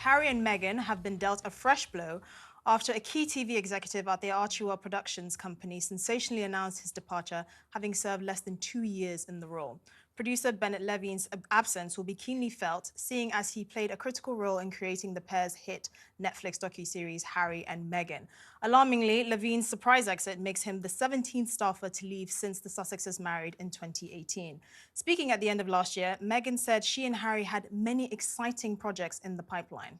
Harry and Meghan have been dealt a fresh blow after a key TV executive at the Archewell Productions company sensationally announced his departure, having served less than 2 years in the role. Producer Bennett Levine's absence will be keenly felt, seeing as he played a critical role in creating the pair's hit Netflix docuseries Harry and Meghan. Alarmingly, Levine's surprise exit makes him the 17th staffer to leave since the Sussexes married in 2018. Speaking at the end of last year, Meghan said she and Harry had many exciting projects in the pipeline.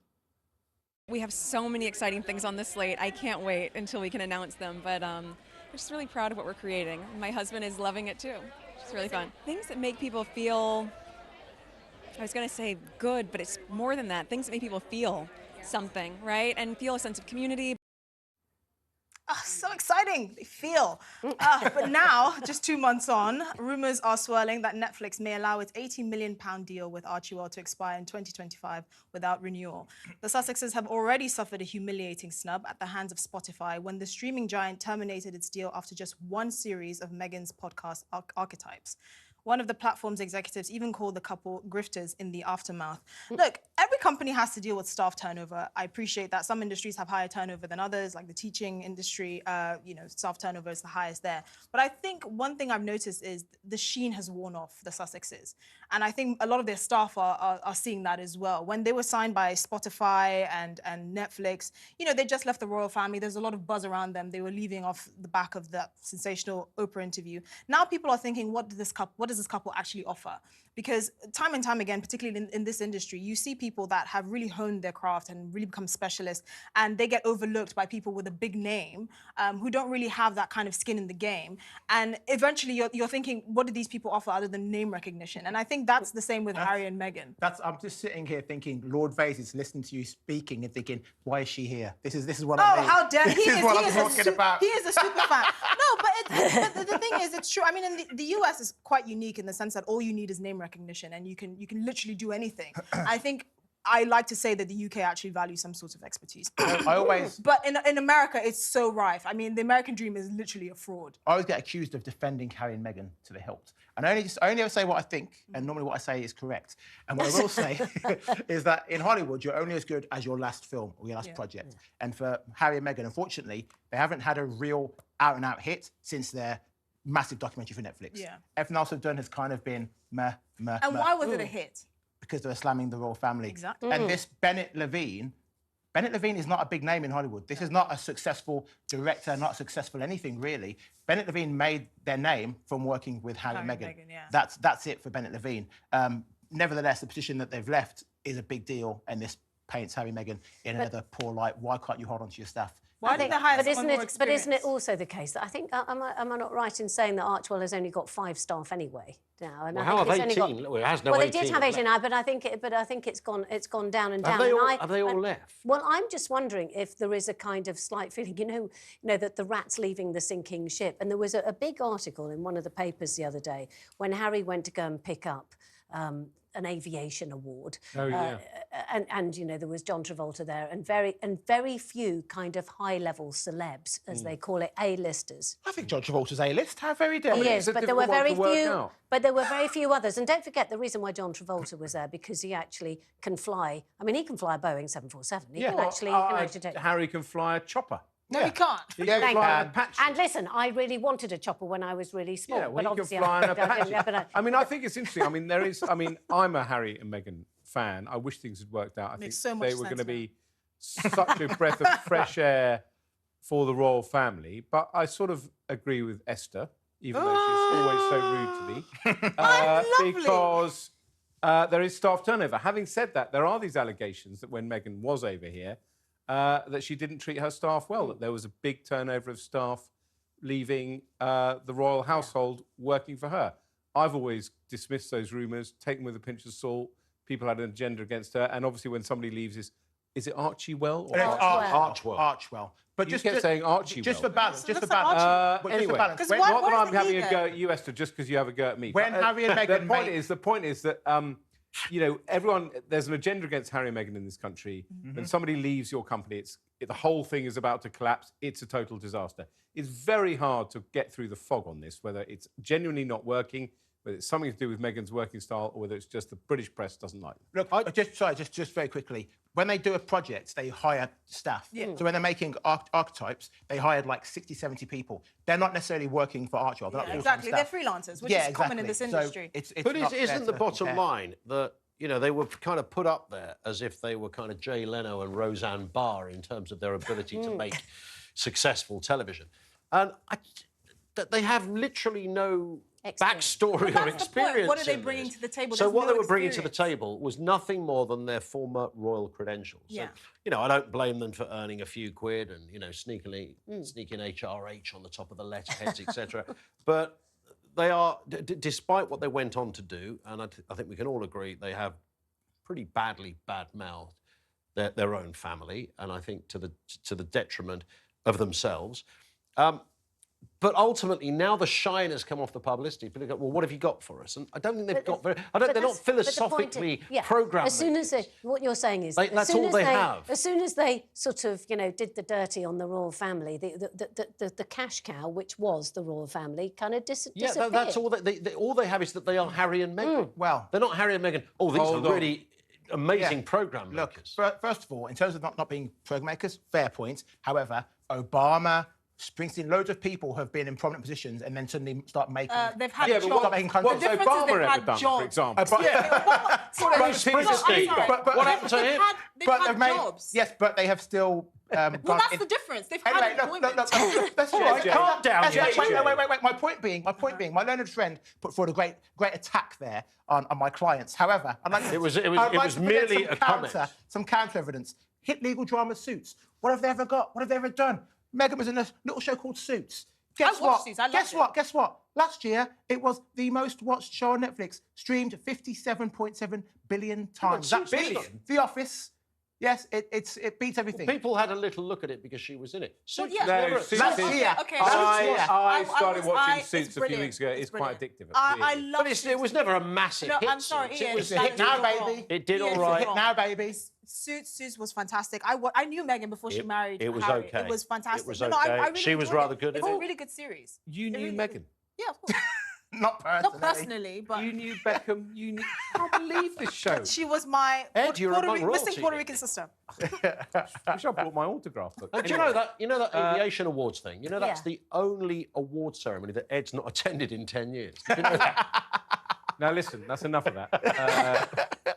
We have so many exciting things on the slate. I can't wait until we can announce them, but I'm just really proud of what we're creating. My husband is loving it too. It's really fun. Things that make people feel, I was going to say good, but it's more than that. Things that make people feel something, right? And feel a sense of community. Oh, so exciting, they feel. But now, just 2 months on, rumours are swirling that Netflix may allow its £80 million deal with Archewell to expire in 2025 without renewal. The Sussexes have already suffered a humiliating snub at the hands of Spotify when the streaming giant terminated its deal after just one series of Meghan's podcast Archetypes. One of the platform's executives even called the couple grifters in the aftermath. Look, every company has to deal with staff turnover. I appreciate that some industries have higher turnover than others, like the teaching industry, staff turnover is the highest there. But I think one thing I've noticed is the sheen has worn off the Sussexes. And I think a lot of their staff are seeing that as well. When they were signed by Spotify and Netflix, they just left the royal family. There's a lot of buzz around them. They were leaving off the back of that sensational Oprah interview. Now people are thinking, what does this couple actually offer? Because time and time again, particularly in this industry, you see people that have really honed their craft and really become specialists, and they get overlooked by people with a big name who don't really have that kind of skin in the game. And eventually you're thinking, what do these people offer other than name recognition? And I think that's the same with Harry and Meghan. I'm just sitting here thinking, Lord Vase is listening to you speaking and thinking, why is she here? This is what I mean. Oh, how dare he! He is a super fan. No, but the thing is, it's true. I mean, in the US is quite unique in the sense that all you need is name recognition, and you can literally do anything. I think I like to say that the UK actually values some sort of expertise. But in America, it's so rife. I mean, the American dream is literally a fraud. I always get accused of defending Harry and Meghan to the hilt. And I only ever say what I think, and normally what I say is correct. And what I will say is that in Hollywood, you're only as good as your last film or your last project. And for Harry and Meghan, unfortunately, they haven't had a real out-and-out hit since their massive documentary for Netflix. Yeah. Everything else they've done has kind of been meh. And why was it a hit? Because they were slamming the royal family. Exactly. And this Bennett Levine is not a big name in Hollywood. This is not a successful director, not successful anything, really. Bennett Levine made their name from working with Harry and Meghan. That's it for Bennett Levine. Nevertheless, the position that they've left is a big deal, and this paints Harry and Meghan in another poor light. Why can't you hold on to your staff? Why did they hire someone more experienced? But isn't it also the case that I think, am I not right in saying that Archewell has only got 5 staff anyway now? And well, how have 18? Well, it has no 18. Well, they did have 18 now, but I think it's gone down and down. Have they all left? Well, I'm just wondering if there is a kind of slight feeling, that the rat's leaving the sinking ship. And there was a big article in one of the papers the other day when Harry went to go and pick up an aviation award. Oh, yeah. And there was John Travolta there, and very few kind of high-level celebs, as they call it, A-listers. I think John Travolta's A-list. How very dare he is, but there were very few. But there were very few others. And don't forget the reason why John Travolta was there, because he actually can fly. I mean, he can fly a Boeing 747. He can actually take. Harry can fly a chopper. No, he can't. And listen, I really wanted a chopper when I was really small. Yeah, well, but obviously I mean, I think it's interesting. I mean, I'm a Harry and Meghan fan. I wish things had worked out. I think they were going to be such a breath of fresh air for the royal family. But I sort of agree with Esther, even though she's always so rude to me. Because there is staff turnover. Having said that, there are these allegations that when Meghan was over here, that she didn't treat her staff well, that there was a big turnover of staff leaving the royal household working for her. I've always dismissed those rumours, taken with a pinch of salt. People had an agenda against her, and obviously when somebody leaves, is it Archewell? Or Archewell. But you kept saying Archewell. Just for balance. Anyway, not that I'm having a go at you, Esther, just because you have a go at me. When Harry and Meghan... The point is that... there's an agenda against Harry and Meghan in this country. When somebody leaves your company, the whole thing is about to collapse. It's a total disaster. It's very hard to get through the fog on this, whether it's genuinely not working, whether it's something to do with Meghan's working style or whether it's just the British press doesn't like them. Look, just very quickly. When they do a project, they hire staff. Yeah. So when they're making archetypes, they hired like 60, 70 people. They're not necessarily working for Archewell. They're not exactly. They're freelancers, which is common in this industry. So but isn't the bottom line that, you know, they were kind of put up there as if they were kind of Jay Leno and Roseanne Barr in terms of their ability to make successful television. And they have literally no backstory or experience. What are they bringing to the table? So what they were bringing to the table was nothing more than their former royal credentials. Yeah. So, you know, I don't blame them for earning a few quid and, you know, sneaking HRH on the top of the letterheads, etc. But they are, despite what they went on to do, and I think we can all agree, they have pretty bad-mouthed their own family, and I think to the detriment of themselves. But ultimately, now the shine has come off the publicity. People go, well, what have you got for us? And I don't think they've got very... They're not philosophically programmed. As soon as what you're saying is... That's all they have. As soon as they sort of, you know, did the dirty on the royal family, the cash cow, which was the royal family, kind of disappeared. Yeah, that's all all they have is that they are Harry and Meghan. Well... They're not Harry and Meghan. Oh, these are really amazing programme makers. Look, first of all, in terms of not being programme makers, fair point. However, Obama... Springsteen, loads of people have been in prominent positions and then suddenly start making... they've had jobs. Start making content. What's Obama ever done, for example? What happened to him? They've had jobs. Yes, but they have still... well, that's the difference. They've had employment. Calm down. Wait. My point being, my learned friend put forward a great attack there on my clients. However, it was merely a comment. Some counter evidence. Hit legal drama Suits. What have they ever got? What have they ever done? Meghan was in a little show called Suits. Guess what? Last year, it was the most watched show on Netflix, streamed 57.7 billion times. That's billion? The Office. Yes, it beats everything. Well, people had a little look at it because she was in it. Suits last year. Okay, I started watching Suits a few weeks ago. It's quite addictive. I love it. But it was never a massive hit. I'm sorry, it was a hit now, baby. It did all right. Hit now, baby. Suits was fantastic. I knew Meghan before she married Harry. It was okay. It was fantastic. It was okay. I really she was rather good. It's a really good series. You knew Meghan? Yeah, of course. Not personally, but... You knew Beckham, I can't believe this show. She was my missing Puerto Rican sister. Wish I brought my autograph book. Do you know that aviation awards thing? You know, that's the only award ceremony that Ed's not attended in 10 years. You know that? Now, listen, that's enough of that.